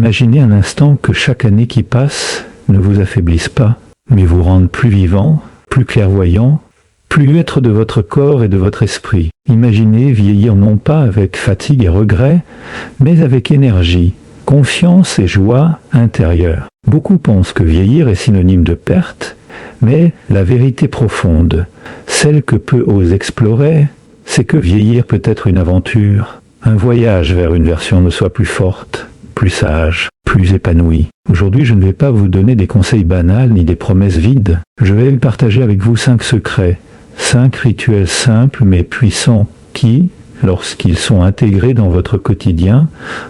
Imaginez un instant que chaque année qui passe ne vous affaiblisse pas, mais vous rende plus vivant, plus clairvoyant, plus maître de votre corps et de votre esprit. Imaginez vieillir non pas avec fatigue et regret, mais avec énergie, confiance et joie intérieure. Beaucoup pensent que vieillir est synonyme de perte, mais la vérité profonde, celle que peu osent explorer, c'est que vieillir peut être une aventure, un voyage vers une version de soi plus forte, plus sage, plus épanouie. Aujourd'hui, je ne vais pas vous donner des conseils banals ni des promesses vides. Je vais partager avec vous 5 secrets, 5 rituels simples mais puissants qui, lorsqu'ils sont intégrés dans votre quotidien,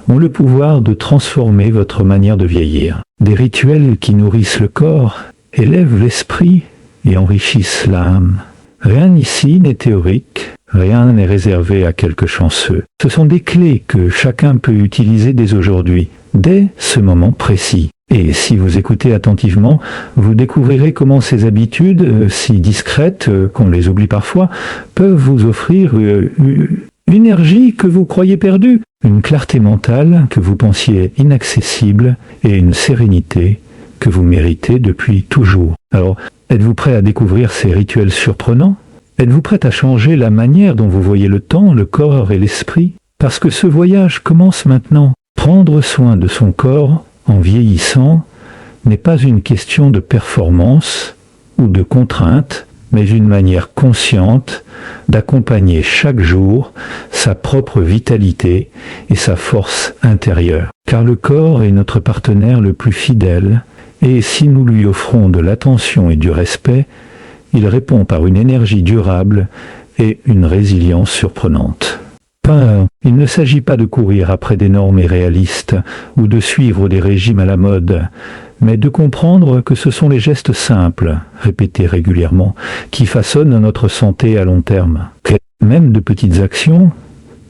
ont le pouvoir de transformer votre manière de vieillir. Des rituels qui nourrissent le corps, élèvent l'esprit et enrichissent l'âme. Rien ici n'est théorique, rien n'est réservé à quelques chanceux. Ce sont des clés que chacun peut utiliser dès aujourd'hui, dès ce moment précis. Et si vous écoutez attentivement, vous découvrirez comment ces habitudes, si discrètes qu'on les oublie parfois, peuvent vous offrir une énergie que vous croyez perdue, une clarté mentale que vous pensiez inaccessible et une sérénité que vous méritez depuis toujours. Alors, êtes-vous prêt à découvrir ces rituels surprenants? Êtes-vous prêt à changer la manière dont vous voyez le temps, le corps et l'esprit? Parce que ce voyage commence maintenant. Prendre soin de son corps en vieillissant n'est pas une question de performance ou de contrainte, mais une manière consciente d'accompagner chaque jour sa propre vitalité et sa force intérieure. Car le corps est notre partenaire le plus fidèle, et si nous lui offrons de l'attention et du respect, il répond par une énergie durable et une résilience surprenante. Il ne s'agit pas de courir après des normes irréalistes ou de suivre des régimes à la mode, mais de comprendre que ce sont les gestes simples, répétés régulièrement, qui façonnent notre santé à long terme. Même de petites actions,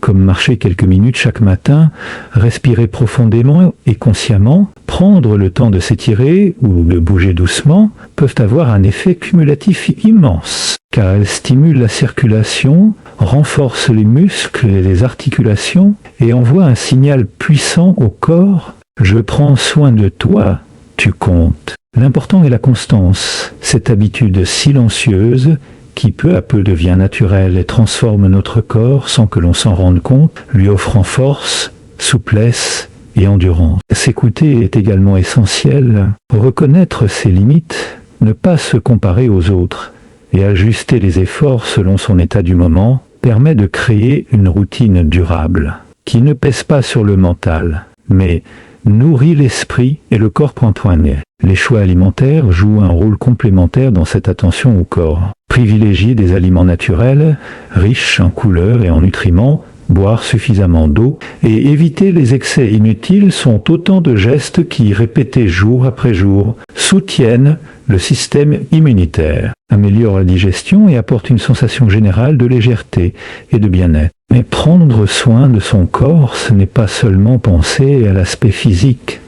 comme marcher quelques minutes chaque matin, respirer profondément et consciemment, prendre le temps de s'étirer ou de bouger doucement, peuvent avoir un effet cumulatif immense, car elles stimulent la circulation, renforcent les muscles et les articulations et envoient un signal puissant au corps « Je prends soin de toi, tu comptes ». L'important est la constance, cette habitude silencieuse qui peu à peu devient naturelle et transforme notre corps sans que l'on s'en rende compte, lui offrant force, souplesse et endurance. S'écouter est également essentiel, reconnaître ses limites, ne pas se comparer aux autres et ajuster les efforts selon son état du moment permet de créer une routine durable qui ne pèse pas sur le mental, mais nourrit l'esprit et le corps point poignet. Les choix alimentaires jouent un rôle complémentaire dans cette attention au corps. Privilégier des aliments naturels, riches en couleurs et en nutriments, boire suffisamment d'eau et éviter les excès inutiles sont autant de gestes qui, répétés jour après jour, soutiennent le système immunitaire, améliorent la digestion et apportent une sensation générale de légèreté et de bien-être. Mais prendre soin de son corps, ce n'est pas seulement penser à l'aspect physique.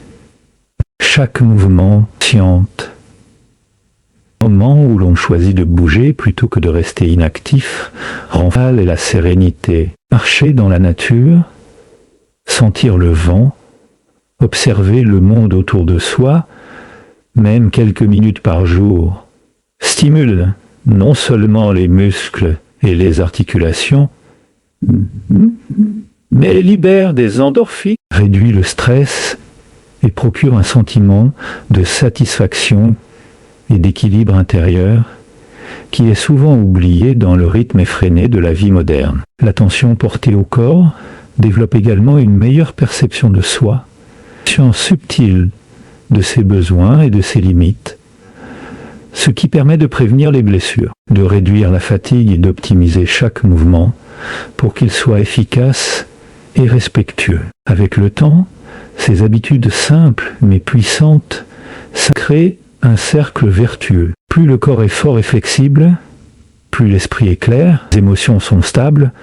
Chaque mouvement sciente. Au moment où l'on choisit de bouger plutôt que de rester inactif, renforce la sérénité. Marcher dans la nature, sentir le vent, observer le monde autour de soi, même quelques minutes par jour, stimule non seulement les muscles et les articulations, mais libère des endorphines, réduit le stress et procure un sentiment de satisfaction et d'équilibre intérieur qui est souvent oublié dans le rythme effréné de la vie moderne. L'attention portée au corps développe également une meilleure perception de soi, conscience subtile de ses besoins et de ses limites, ce qui permet de prévenir les blessures, de réduire la fatigue et d'optimiser chaque mouvement pour qu'il soit efficace et respectueux. Avec le temps, ces habitudes simples mais puissantes créent un cercle vertueux. Plus le corps est fort et flexible, plus l'esprit est clair, les émotions sont stables,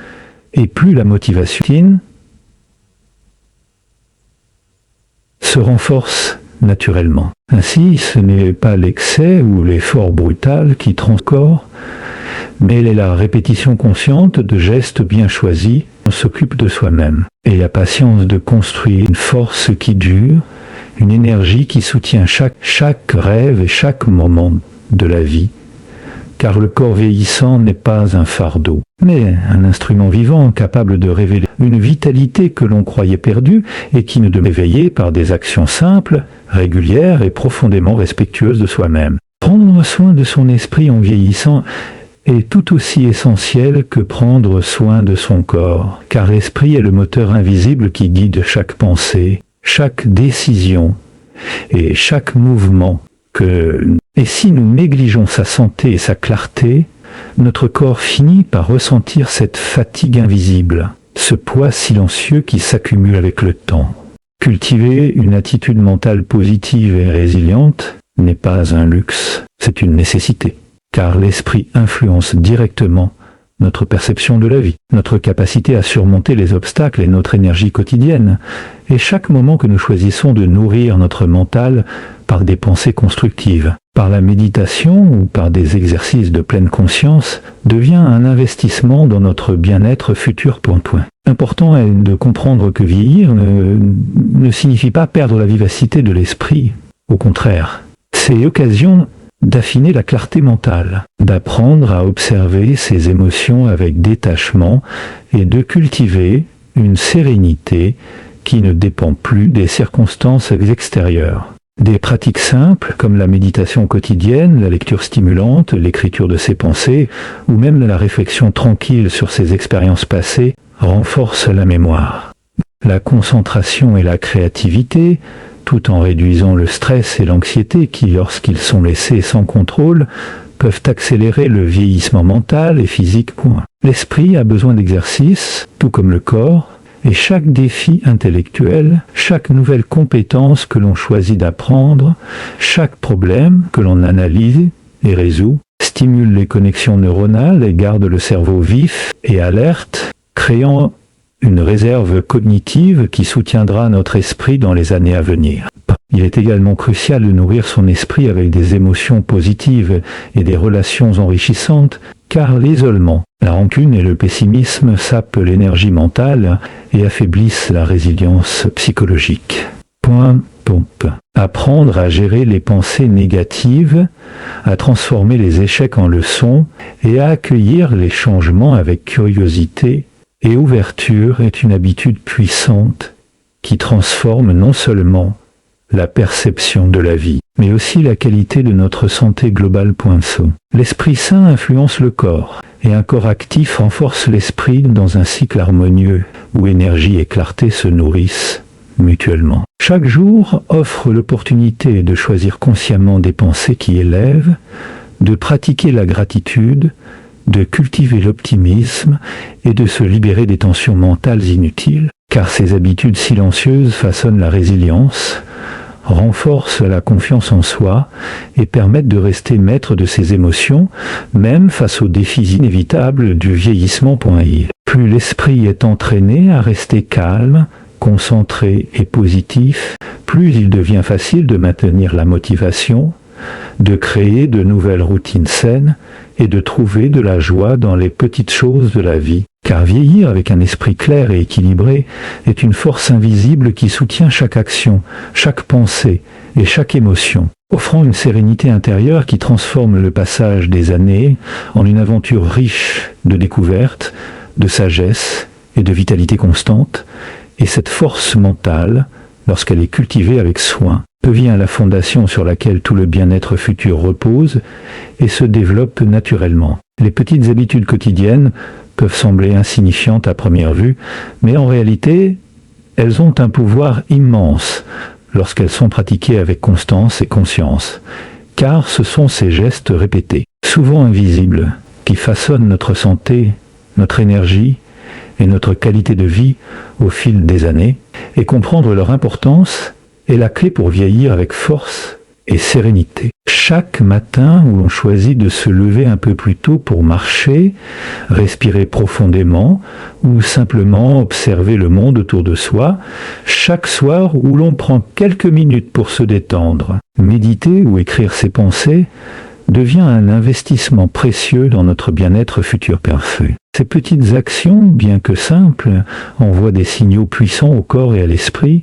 et plus la motivation se renforce naturellement. Ainsi, ce n'est pas l'excès ou l'effort brutal qui transcorps, mais la répétition consciente de gestes bien choisis. On s'occupe de soi-même et la patience de construire une force qui dure une énergie qui soutient chaque rêve et chaque moment de la vie, car le corps vieillissant n'est pas un fardeau, mais un instrument vivant capable de révéler une vitalité que l'on croyait perdue et qui nous devait éveiller par des actions simples, régulières et profondément respectueuses de soi-même. Prendre soin de son esprit en vieillissant est tout aussi essentiel que prendre soin de son corps, car l'esprit est le moteur invisible qui guide chaque pensée, chaque décision et chaque mouvement. Et si nous négligeons sa santé et sa clarté, notre corps finit par ressentir cette fatigue invisible, ce poids silencieux qui s'accumule avec le temps. Cultiver une attitude mentale positive et résiliente n'est pas un luxe, c'est une nécessité, car l'esprit influence directement notre perception de la vie, notre capacité à surmonter les obstacles et notre énergie quotidienne. Et chaque moment que nous choisissons de nourrir notre mental par des pensées constructives, par la méditation ou par des exercices de pleine conscience, devient un investissement dans notre bien-être futur point. Important est de comprendre que vieillir ne signifie pas perdre la vivacité de l'esprit. Au contraire, c'est l'occasion d'affiner la clarté mentale, d'apprendre à observer ses émotions avec détachement et de cultiver une sérénité qui ne dépend plus des circonstances extérieures. Des pratiques simples comme la méditation quotidienne, la lecture stimulante, l'écriture de ses pensées ou même la réflexion tranquille sur ses expériences passées renforcent la mémoire. La concentration et la créativité, tout en réduisant le stress et l'anxiété qui, lorsqu'ils sont laissés sans contrôle, peuvent accélérer le vieillissement mental et physique. L'esprit a besoin d'exercice, tout comme le corps, et chaque défi intellectuel, chaque nouvelle compétence que l'on choisit d'apprendre, chaque problème que l'on analyse et résout, stimule les connexions neuronales et garde le cerveau vif et alerte, créant une réserve cognitive qui soutiendra notre esprit dans les années à venir. Il est également crucial de nourrir son esprit avec des émotions positives et des relations enrichissantes, car l'isolement, la rancune et le pessimisme sapent l'énergie mentale et affaiblissent la résilience psychologique. Apprendre à gérer les pensées négatives, à transformer les échecs en leçons et à accueillir les changements avec curiosité et ouverture est une habitude puissante qui transforme non seulement la perception de la vie, mais aussi la qualité de notre santé globale. L'esprit sain influence le corps, et un corps actif renforce l'esprit dans un cycle harmonieux où énergie et clarté se nourrissent mutuellement. Chaque jour offre l'opportunité de choisir consciemment des pensées qui élèvent, de pratiquer la gratitude, de cultiver l'optimisme et de se libérer des tensions mentales inutiles, car ces habitudes silencieuses façonnent la résilience, renforcent la confiance en soi et permettent de rester maître de ses émotions, même face aux défis inévitables du vieillissement. Plus l'esprit est entraîné à rester calme, concentré et positif, plus il devient facile de maintenir la motivation, de créer de nouvelles routines saines et de trouver de la joie dans les petites choses de la vie. Car vieillir avec un esprit clair et équilibré est une force invisible qui soutient chaque action, chaque pensée et chaque émotion, offrant une sérénité intérieure qui transforme le passage des années en une aventure riche de découvertes, de sagesse et de vitalité constante. Et cette force mentale, lorsqu'elle est cultivée avec soin, devient la fondation sur laquelle tout le bien-être futur repose et se développe naturellement. Les petites habitudes quotidiennes peuvent sembler insignifiantes à première vue, mais en réalité, elles ont un pouvoir immense lorsqu'elles sont pratiquées avec constance et conscience, car ce sont ces gestes répétés, souvent invisibles, qui façonnent notre santé, notre énergie et notre qualité de vie au fil des années, et comprendre leur importance est la clé pour vieillir avec force et sérénité. Chaque matin où l'on choisit de se lever un peu plus tôt pour marcher, respirer profondément ou simplement observer le monde autour de soi, chaque soir où l'on prend quelques minutes pour se détendre, méditer ou écrire ses pensées, devient un investissement précieux dans notre bien-être futur parfait. Ces petites actions, bien que simples, envoient des signaux puissants au corps et à l'esprit,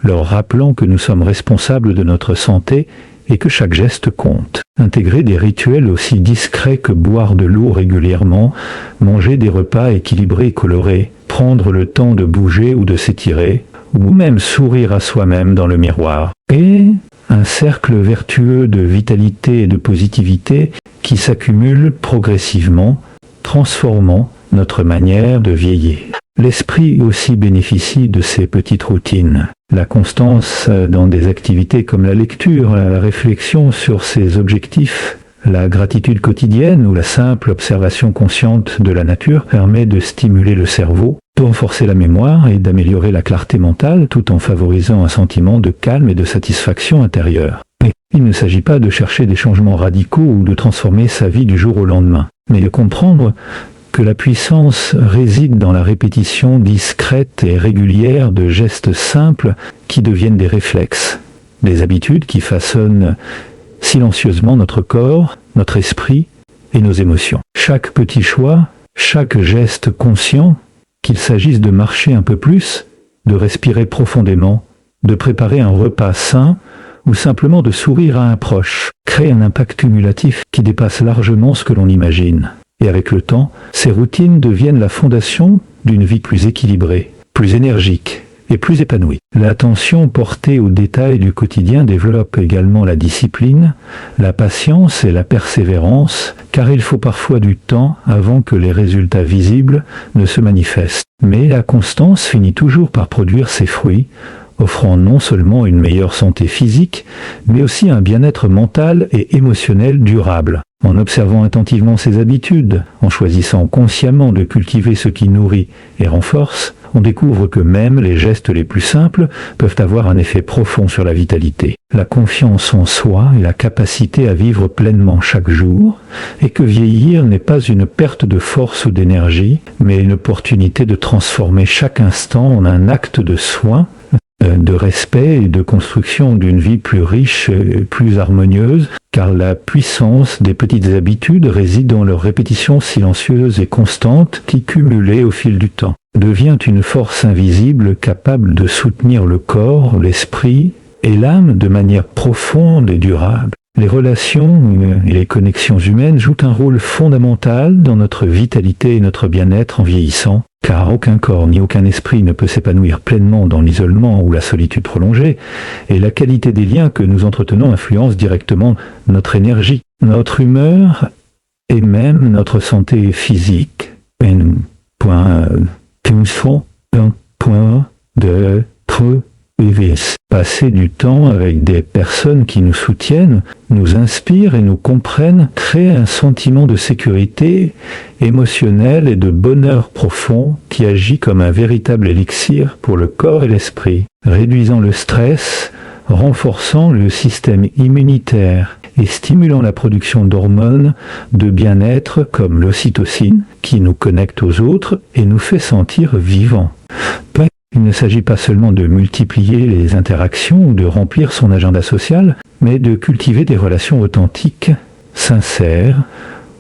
leur rappelant que nous sommes responsables de notre santé et que chaque geste compte. Intégrer des rituels aussi discrets que boire de l'eau régulièrement, manger des repas équilibrés et colorés, prendre le temps de bouger ou de s'étirer, ou même sourire à soi-même dans le miroir. Et un cercle vertueux de vitalité et de positivité qui s'accumule progressivement, transformant notre manière de vieillir. L'esprit aussi bénéficie de ces petites routines. La constance dans des activités comme la lecture, la réflexion sur ses objectifs, la gratitude quotidienne ou la simple observation consciente de la nature permet de stimuler le cerveau, de renforcer la mémoire et d'améliorer la clarté mentale tout en favorisant un sentiment de calme et de satisfaction intérieure. Mais il ne s'agit pas de chercher des changements radicaux ou de transformer sa vie du jour au lendemain, mais de comprendre que la puissance réside dans la répétition discrète et régulière de gestes simples qui deviennent des réflexes, des habitudes qui façonnent silencieusement notre corps, notre esprit et nos émotions. Chaque petit choix, chaque geste conscient, qu'il s'agisse de marcher un peu plus, de respirer profondément, de préparer un repas sain ou simplement de sourire à un proche, crée un impact cumulatif qui dépasse largement ce que l'on imagine. Et avec le temps, ces routines deviennent la fondation d'une vie plus équilibrée, plus énergique et plus épanouie. L'attention portée aux détails du quotidien développe également la discipline, la patience et la persévérance, car il faut parfois du temps avant que les résultats visibles ne se manifestent. Mais la constance finit toujours par produire ses fruits, offrant non seulement une meilleure santé physique, mais aussi un bien-être mental et émotionnel durable. En observant attentivement ses habitudes, en choisissant consciemment de cultiver ce qui nourrit et renforce, on découvre que même les gestes les plus simples peuvent avoir un effet profond sur la vitalité, la confiance en soi et la capacité à vivre pleinement chaque jour, et que vieillir n'est pas une perte de force ou d'énergie, mais une opportunité de transformer chaque instant en un acte de soin, de respect et de construction d'une vie plus riche et plus harmonieuse, car la puissance des petites habitudes réside dans leur répétition silencieuse et constante qui, cumulée au fil du temps, devient une force invisible capable de soutenir le corps, l'esprit et l'âme de manière profonde et durable. Les relations et les connexions humaines jouent un rôle fondamental dans notre vitalité et notre bien-être en vieillissant, car aucun corps ni aucun esprit ne peut s'épanouir pleinement dans l'isolement ou la solitude prolongée, et la qualité des liens que nous entretenons influence directement notre énergie, notre humeur et même notre santé physique. Passer du temps avec des personnes qui nous soutiennent, nous inspirent et nous comprennent crée un sentiment de sécurité émotionnelle et de bonheur profond qui agit comme un véritable élixir pour le corps et l'esprit, réduisant le stress, renforçant le système immunitaire et stimulant la production d'hormones de bien-être comme l'ocytocine qui nous connecte aux autres et nous fait sentir vivants. Il ne s'agit pas seulement de multiplier les interactions ou de remplir son agenda social, mais de cultiver des relations authentiques, sincères,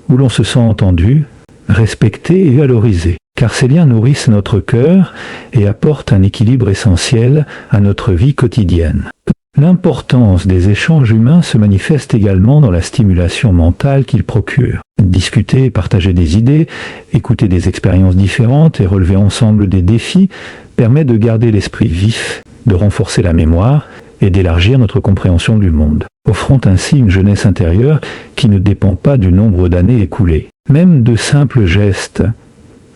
où l'on se sent entendu, respecté et valorisé. Car ces liens nourrissent notre cœur et apportent un équilibre essentiel à notre vie quotidienne. L'importance des échanges humains se manifeste également dans la stimulation mentale qu'ils procurent. Discuter, partager des idées, écouter des expériences différentes et relever ensemble des défis permet de garder l'esprit vif, de renforcer la mémoire et d'élargir notre compréhension du monde, offrant ainsi une jeunesse intérieure qui ne dépend pas du nombre d'années écoulées. Même de simples gestes,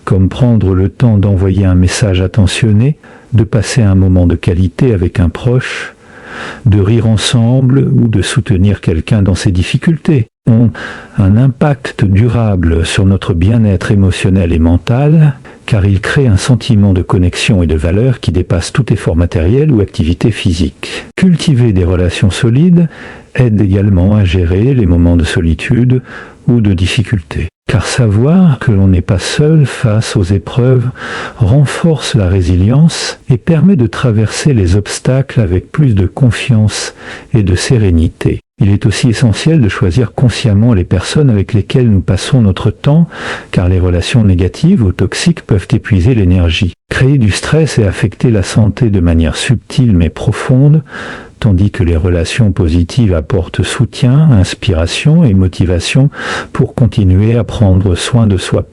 comme prendre le temps d'envoyer un message attentionné, de passer un moment de qualité avec un proche, de rire ensemble ou de soutenir quelqu'un dans ses difficultés, ont un impact durable sur notre bien-être émotionnel et mental, car ils créent un sentiment de connexion et de valeur qui dépasse tout effort matériel ou activité physique. Cultiver des relations solides aide également à gérer les moments de solitude ou de difficulté. Car savoir que l'on n'est pas seul face aux épreuves renforce la résilience et permet de traverser les obstacles avec plus de confiance et de sérénité. Il est aussi essentiel de choisir consciemment les personnes avec lesquelles nous passons notre temps, car les relations négatives ou toxiques peuvent épuiser l'énergie, créer du stress et affecter la santé de manière subtile mais profonde, tandis que les relations positives apportent soutien, inspiration et motivation pour continuer à prendre soin de soi.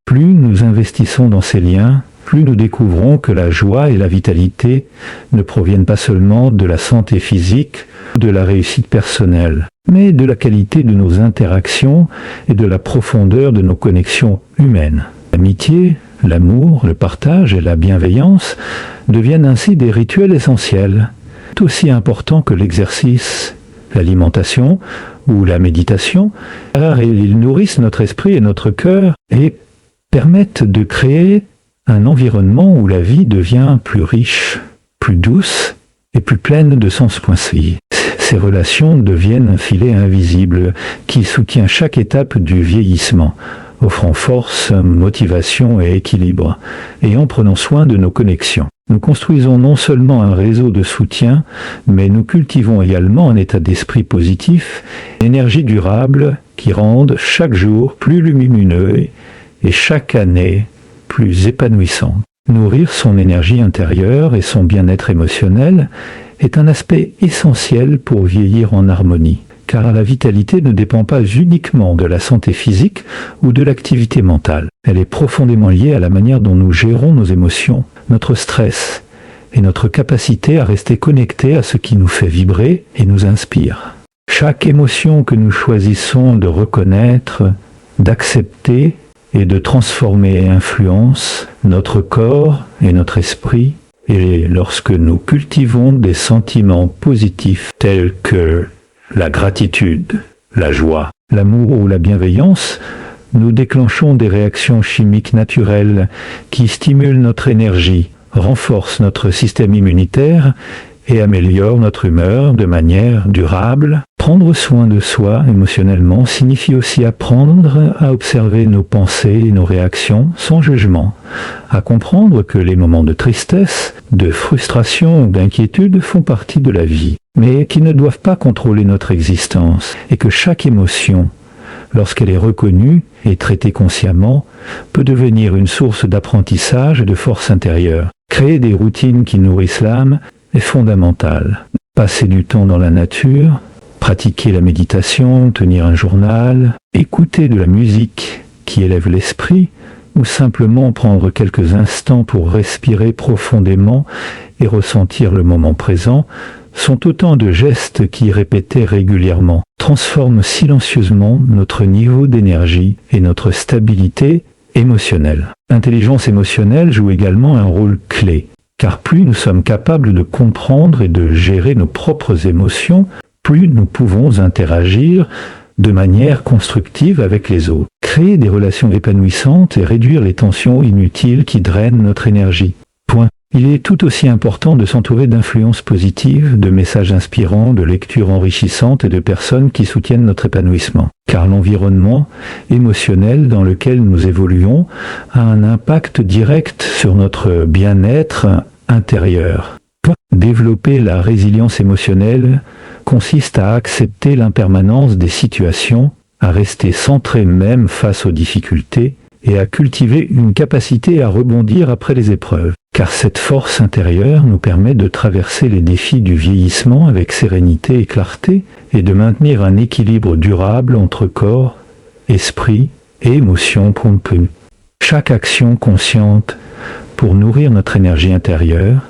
Plus nous investissons dans ces liens, plus nous découvrons que la joie et la vitalité ne proviennent pas seulement de la santé physique ou de la réussite personnelle, mais de la qualité de nos interactions et de la profondeur de nos connexions humaines. L'amitié, l'amour, le partage et la bienveillance deviennent ainsi des rituels essentiels, tout aussi importants que l'exercice, l'alimentation ou la méditation, car ils nourrissent notre esprit et notre cœur et permettent de créer un environnement où la vie devient plus riche, plus douce et plus pleine de sens. Ces relations deviennent un filet invisible qui soutient chaque étape du vieillissement, offrant force, motivation et équilibre, et en prenant soin de nos connexions. Nous construisons non seulement un réseau de soutien, mais nous cultivons également un état d'esprit positif, une énergie durable qui rendent chaque jour plus lumineux et chaque année plus épanouissante. Nourrir son énergie intérieure et son bien-être émotionnel est un aspect essentiel pour vieillir en harmonie, car la vitalité ne dépend pas uniquement de la santé physique ou de l'activité mentale. Elle est profondément liée à la manière dont nous gérons nos émotions, notre stress et notre capacité à rester connectés à ce qui nous fait vibrer et nous inspire. Chaque émotion que nous choisissons de reconnaître, d'accepter et de transformer influence notre corps et notre esprit, et lorsque nous cultivons des sentiments positifs tels que la gratitude, la joie, l'amour ou la bienveillance, nous déclenchons des réactions chimiques naturelles qui stimulent notre énergie, renforcent notre système immunitaire et améliorent notre humeur de manière durable. Prendre soin de soi émotionnellement signifie aussi apprendre à observer nos pensées et nos réactions sans jugement, à comprendre que les moments de tristesse, de frustration ou d'inquiétude font partie de la vie, mais qui ne doivent pas contrôler notre existence, et que chaque émotion, lorsqu'elle est reconnue et traitée consciemment, peut devenir une source d'apprentissage et de force intérieure. Créer des routines qui nourrissent l'âme est fondamental. Passer du temps dans la nature, pratiquer la méditation, tenir un journal, écouter de la musique qui élève l'esprit, ou simplement prendre quelques instants pour respirer profondément et ressentir le moment présent, sont autant de gestes qui, répétés régulièrement, transforment silencieusement notre niveau d'énergie et notre stabilité émotionnelle. L'intelligence émotionnelle joue également un rôle clé, car plus nous sommes capables de comprendre et de gérer nos propres émotions, plus nous pouvons interagir de manière constructive avec les autres, créer des relations épanouissantes et réduire les tensions inutiles qui drainent notre énergie. Il est tout aussi important de s'entourer d'influences positives, de messages inspirants, de lectures enrichissantes et de personnes qui soutiennent notre épanouissement. Car l'environnement émotionnel dans lequel nous évoluons a un impact direct sur notre bien-être intérieur. Développer la résilience émotionnelle consiste à accepter l'impermanence des situations, à rester centré même face aux difficultés et à cultiver une capacité à rebondir après les épreuves. Car cette force intérieure nous permet de traverser les défis du vieillissement avec sérénité et clarté et de maintenir un équilibre durable entre corps, esprit et émotions. Chaque action consciente pour nourrir notre énergie intérieure,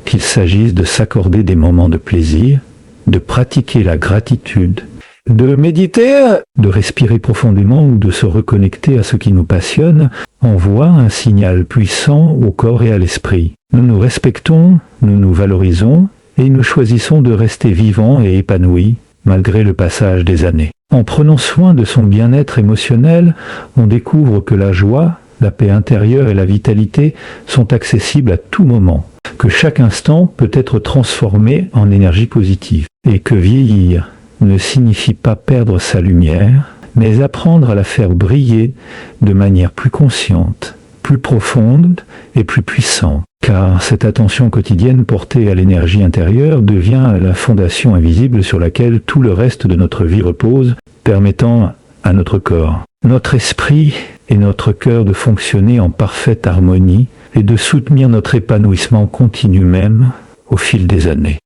qu'il s'agisse de s'accorder des moments de plaisir, de pratiquer la gratitude, de méditer, de respirer profondément ou de se reconnecter à ce qui nous passionne, envoie un signal puissant au corps et à l'esprit. Nous nous respectons, nous nous valorisons et nous choisissons de rester vivants et épanouis malgré le passage des années. En prenant soin de son bien-être émotionnel, on découvre que la joie, la paix intérieure et la vitalité sont accessibles à tout moment, que chaque instant peut être transformé en énergie positive et que vieillir ne signifie pas perdre sa lumière, mais apprendre à la faire briller de manière plus consciente, plus profonde et plus puissante. Car cette attention quotidienne portée à l'énergie intérieure devient la fondation invisible sur laquelle tout le reste de notre vie repose, permettant à notre corps, notre esprit et notre cœur de fonctionner en parfaite harmonie et de soutenir notre épanouissement continu même au fil des années.